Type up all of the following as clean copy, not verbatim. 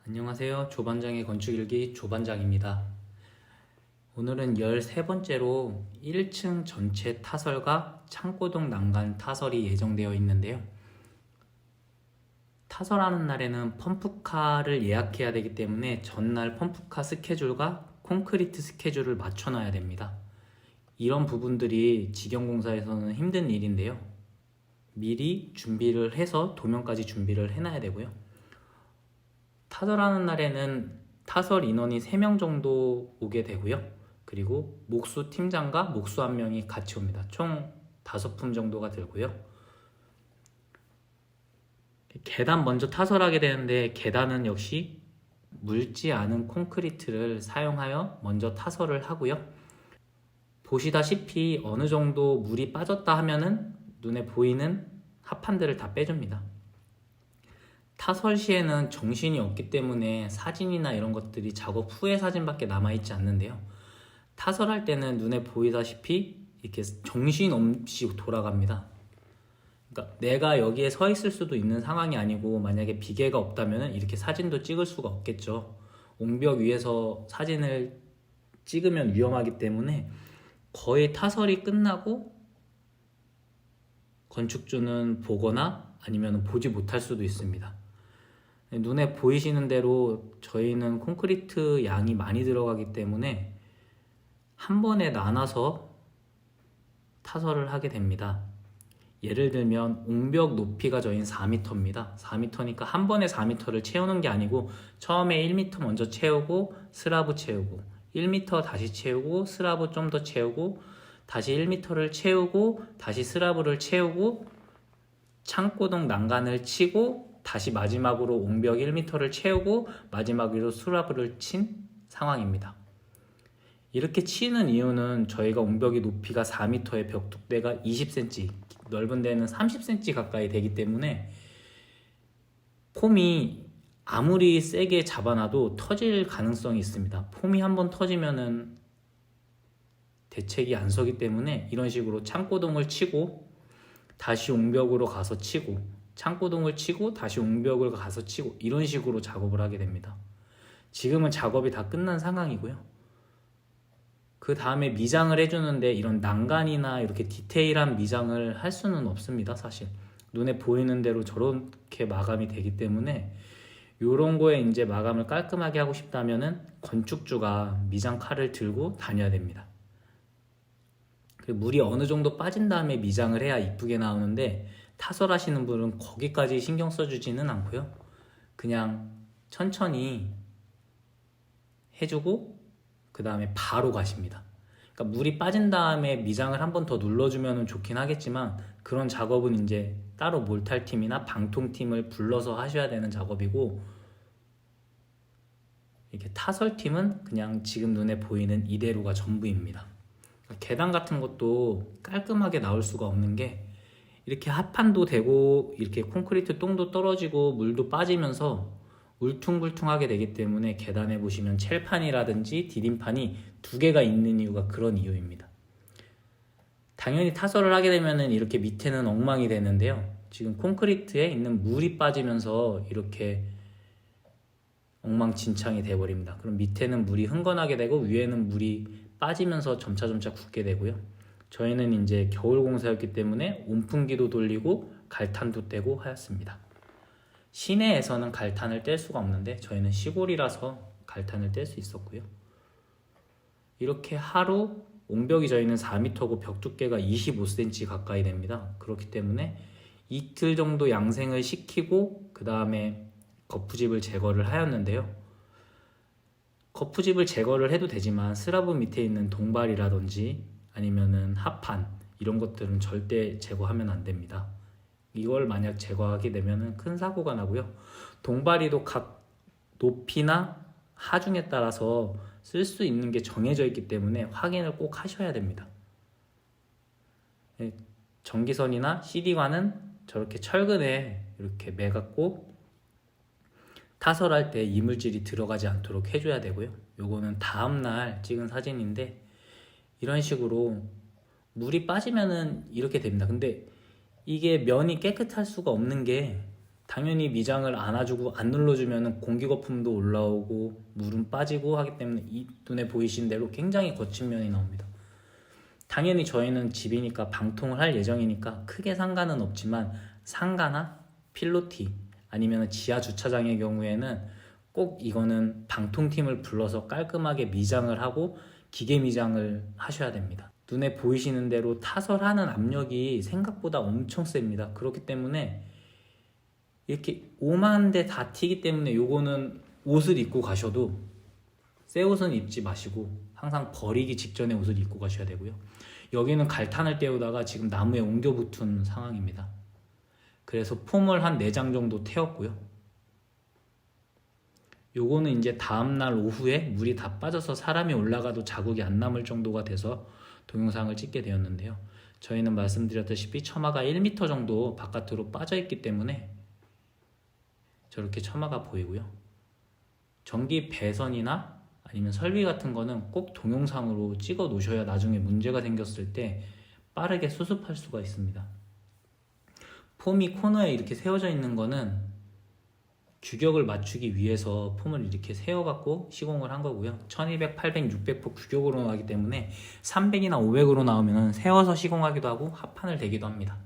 안녕하세요. 조반장의 건축일기 조반장입니다. 오늘은 13번째로 1층 전체 타설과 창고동 난간 타설이 예정되어 있는데요. 타설하는 날에는 펌프카를 예약해야 되기 때문에 전날 펌프카 스케줄과 콘크리트 스케줄을 맞춰놔야 됩니다. 이런 부분들이 직영공사에서는 힘든 일인데요. 미리 준비를 해서 도면까지 준비를 해놔야 되고요. 타설하는 날에는 타설 인원이 3명 정도 오게 되고요. 그리고 목수 팀장과 목수 1명이 같이 옵니다. 총 5품 정도가 들고요. 계단 먼저 타설하게 되는데 계단은 역시 묽지 않은 콘크리트를 사용하여 먼저 타설을 하고요. 보시다시피 어느 정도 물이 빠졌다 하면은 눈에 보이는 합판들을 다 빼줍니다. 타설 시에는 정신이 없기 때문에 사진이나 이런 것들이 작업 후의 사진밖에 남아있지 않는데요. 타설할 때는 눈에 보이다시피 이렇게 정신없이 돌아갑니다. 그러니까 내가 여기에 서 있을 수도 있는 상황이 아니고 만약에 비계가 없다면 이렇게 사진도 찍을 수가 없겠죠. 옹벽 위에서 사진을 찍으면 위험하기 때문에 거의 타설이 끝나고 건축주는 보거나 아니면 보지 못할 수도 있습니다. 눈에 보이시는 대로 저희는 콘크리트 양이 많이 들어가기 때문에 한 번에 나눠서 타설을 하게 됩니다. 예를 들면 옹벽 높이가 저희는 4m입니다. 4m니까 한 번에 4m를 채우는 게 아니고 처음에 1m 먼저 채우고 스라브 채우고 1m 다시 채우고 스라브 좀 더 채우고 다시 1m를 채우고 다시 스라브를 채우고 창고동 난간을 치고 다시 마지막으로 옹벽 1m를 채우고 마지막으로 스라브를 친 상황입니다. 이렇게 치는 이유는 저희가 옹벽이 높이가 4m에 벽 두께가 20cm, 넓은 데는 30cm 가까이 되기 때문에 폼이 아무리 세게 잡아놔도 터질 가능성이 있습니다. 폼이 한번 터지면은 대책이 안 서기 때문에 이런 식으로 창고동을 치고 다시 옹벽으로 가서 치고 창고동을 치고 다시 옹벽을 가서 치고 이런 식으로 작업을 하게 됩니다. 지금은 작업이 다 끝난 상황이고요. 그 다음에 미장을 해주는데 이런 난간이나 이렇게 디테일한 미장을 할 수는 없습니다. 사실 눈에 보이는 대로 저렇게 마감이 되기 때문에 이런 거에 이제 마감을 깔끔하게 하고 싶다면은 건축주가 미장 칼을 들고 다녀야 됩니다. 물이 어느 정도 빠진 다음에 미장을 해야 이쁘게 나오는데 타설하시는 분은 거기까지 신경 써주지는 않고요. 그냥 천천히 해주고 그 다음에 바로 가십니다. 그러니까 물이 빠진 다음에 미장을 한 번 더 눌러주면 좋긴 하겠지만 그런 작업은 이제 따로 몰탈팀이나 방통팀을 불러서 하셔야 되는 작업이고 이렇게 타설팀은 그냥 지금 눈에 보이는 이대로가 전부입니다. 계단 같은 것도 깔끔하게 나올 수가 없는 게 이렇게 합판도 되고 이렇게 콘크리트 똥도 떨어지고 물도 빠지면서 울퉁불퉁하게 되기 때문에 계단에 보시면 첼판이라든지 디딤판이 2개가 있는 이유가 그런 이유입니다. 당연히 타설을 하게 되면 이렇게 밑에는 엉망이 되는데요. 지금 콘크리트에 있는 물이 빠지면서 이렇게 엉망진창이 돼버립니다. 그럼 밑에는 물이 흥건하게 되고 위에는 물이 빠지면서 점차 굳게 되고요. 저희는 이제 겨울 공사였기 때문에 온풍기도 돌리고 갈탄도 떼고 하였습니다. 시내에서는 갈탄을 뗄 수가 없는데 저희는 시골이라서 갈탄을 뗄 수 있었고요. 이렇게 하루 옹벽이 저희는 4m고 벽 두께가 25cm 가까이 됩니다. 그렇기 때문에 이틀 정도 양생을 시키고 그 다음에 거푸집을 제거를 하였는데요. 거푸집을 제거를 해도 되지만 스라브 밑에 있는 동발이라든지 아니면은 합판 이런 것들은 절대 제거하면 안 됩니다. 이걸 만약 제거하게 되면 큰 사고가 나고요. 동발이도 각 높이나 하중에 따라서 쓸 수 있는 게 정해져 있기 때문에 확인을 꼭 하셔야 됩니다. 전기선이나 CD관은 저렇게 철근에 이렇게 매갖고 타설할 때 이물질이 들어가지 않도록 해줘야 되고요. 요거는 다음날 찍은 사진인데 이런 식으로 물이 빠지면은 이렇게 됩니다. 근데 이게 면이 깨끗할 수가 없는 게 당연히 미장을 안아주고 안 눌러주면 공기 거품도 올라오고 물은 빠지고 하기 때문에 이 눈에 보이신 대로 굉장히 거친 면이 나옵니다. 당연히 저희는 집이니까 방통을 할 예정이니까 크게 상관은 없지만 상가나 필로티 아니면 지하 주차장의 경우에는 꼭 이거는 방통팀을 불러서 깔끔하게 미장을 하고 기계 미장을 하셔야 됩니다. 눈에 보이시는 대로 타설하는 압력이 생각보다 엄청 셉니다. 그렇기 때문에 이렇게 오만데 다 튀기 때문에 요거는 옷을 입고 가셔도 새 옷은 입지 마시고 항상 버리기 직전에 옷을 입고 가셔야 되고요. 여기는 갈탄을 때우다가 지금 나무에 옮겨 붙은 상황입니다. 그래서 폼을 한 4장 정도 태웠고요. 요거는 이제 다음날 오후에 물이 다 빠져서 사람이 올라가도 자국이 안 남을 정도가 돼서 동영상을 찍게 되었는데요. 저희는 말씀드렸다시피 처마가 1m 정도 바깥으로 빠져 있기 때문에 저렇게 처마가 보이고요. 전기 배선이나 아니면 설비 같은 거는 꼭 동영상으로 찍어 놓으셔야 나중에 문제가 생겼을 때 빠르게 수습할 수가 있습니다. 폼이 코너에 이렇게 세워져 있는 거는 규격을 맞추기 위해서 폼을 이렇게 세워갖고 시공을 한 거고요. 1200, 800, 600포 규격으로 나오기 때문에 300이나 500으로 나오면 세워서 시공하기도 하고 합판을 대기도 합니다.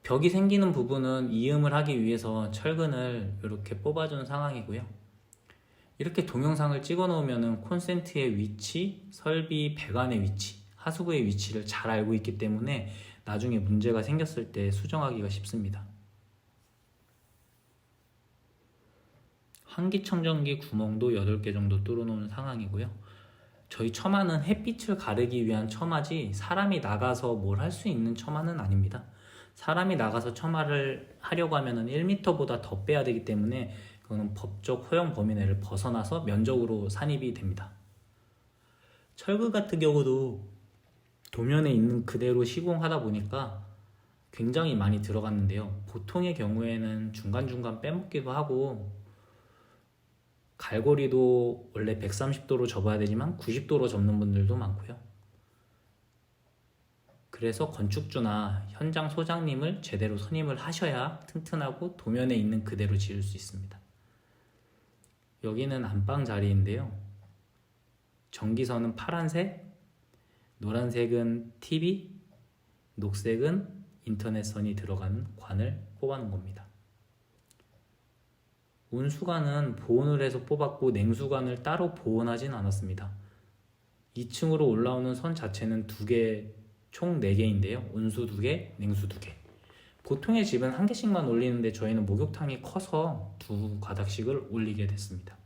벽이 생기는 부분은 이음을 하기 위해서 철근을 이렇게 뽑아준 상황이고요. 이렇게 동영상을 찍어 놓으면 콘센트의 위치, 설비 배관의 위치, 하수구의 위치를 잘 알고 있기 때문에 나중에 문제가 생겼을 때 수정하기가 쉽습니다. 환기청정기 구멍도 8개 정도 뚫어 놓은 상황이고요. 저희 처마는 햇빛을 가르기 위한 처마지 사람이 나가서 뭘 할 수 있는 처마는 아닙니다. 사람이 나가서 처마를 하려고 하면 1m보다 더 빼야 되기 때문에 그거는 법적 허용 범위 내를 벗어나서 면적으로 산입이 됩니다. 철근 같은 경우도 도면에 있는 그대로 시공하다 보니까 굉장히 많이 들어갔는데요. 보통의 경우에는 중간중간 빼먹기도 하고 갈고리도 원래 130도로 접어야 되지만 90도로 접는 분들도 많고요. 그래서 건축주나 현장 소장님을 제대로 선임을 하셔야 튼튼하고 도면에 있는 그대로 지을 수 있습니다. 여기는 안방 자리인데요. 전기선은 파란색, 노란색은 TV, 녹색은 인터넷선이 들어가는 관을 뽑아놓은 겁니다. 온수관은 보온을 해서 뽑았고 냉수관을 따로 보온하진 않았습니다. 2층으로 올라오는 선 자체는 총 4개인데요. 온수 2개, 냉수 2개. 보통의 집은 1개씩만 올리는데 저희는 목욕탕이 커서 2가닥씩을 올리게 됐습니다.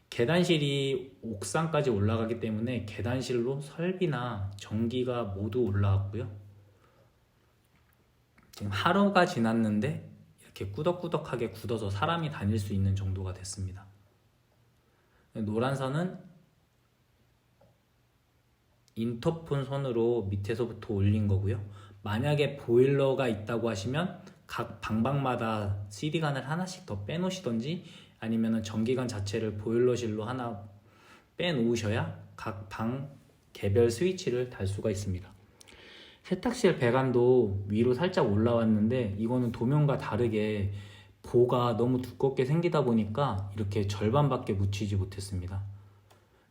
계단실이 옥상까지 올라가기 때문에 계단실로 설비나 전기가 모두 올라왔고요. 지금 하루가 지났는데 이렇게 꾸덕꾸덕하게 굳어서 사람이 다닐 수 있는 정도가 됐습니다. 노란 선은 인터폰 선으로 밑에서부터 올린 거고요. 만약에 보일러가 있다고 하시면 각 방방마다 CD관을 하나씩 더 빼놓으시던지 아니면 전기관 자체를 보일러실로 하나 빼놓으셔야 각 방 개별 스위치를 달 수가 있습니다. 세탁실 배관도 위로 살짝 올라왔는데 이거는 도면과 다르게 보가 너무 두껍게 생기다 보니까 이렇게 절반밖에 묻히지 못했습니다.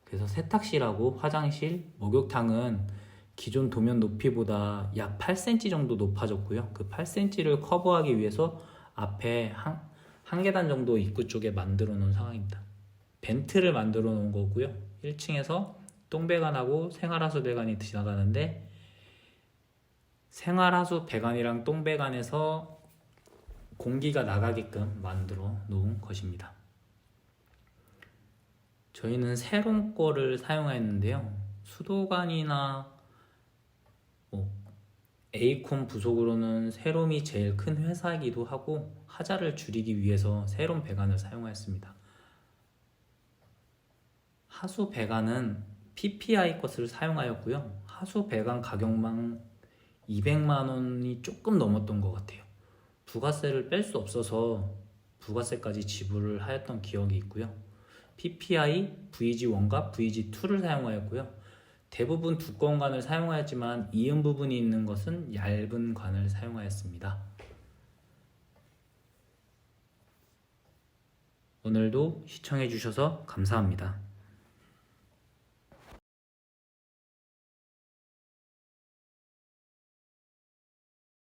그래서 세탁실하고 화장실, 목욕탕은 기존 도면 높이보다 약 8cm 정도 높아졌고요. 그 8cm를 커버하기 위해서 앞에 한 계단 정도 입구 쪽에 만들어 놓은 상황입니다. 벤트를 만들어 놓은 거고요. 1층에서 똥배관하고 생활하수 배관이 지나가는데 생활하수 배관이랑 똥배관에서 공기가 나가게끔 만들어 놓은 것입니다. 저희는 세롬 거를 사용했는데요. 수도관이나 에이콘 부속으로는 세롬이 제일 큰 회사이기도 하고 하자를 줄이기 위해서 세롬 배관을 사용하였습니다. 하수 배관은 PPI 것을 사용하였고요. 하수 배관 가격만 200만 원이 조금 넘었던 것 같아요. 부가세를 뺄 수 없어서 부가세까지 지불을 하였던 기억이 있고요. PPI, VG1과 VG2를 사용하였고요. 대부분 두꺼운 관을 사용하였지만 이음 부분이 있는 것은 얇은 관을 사용하였습니다. 오늘도 시청해 주셔서 감사합니다.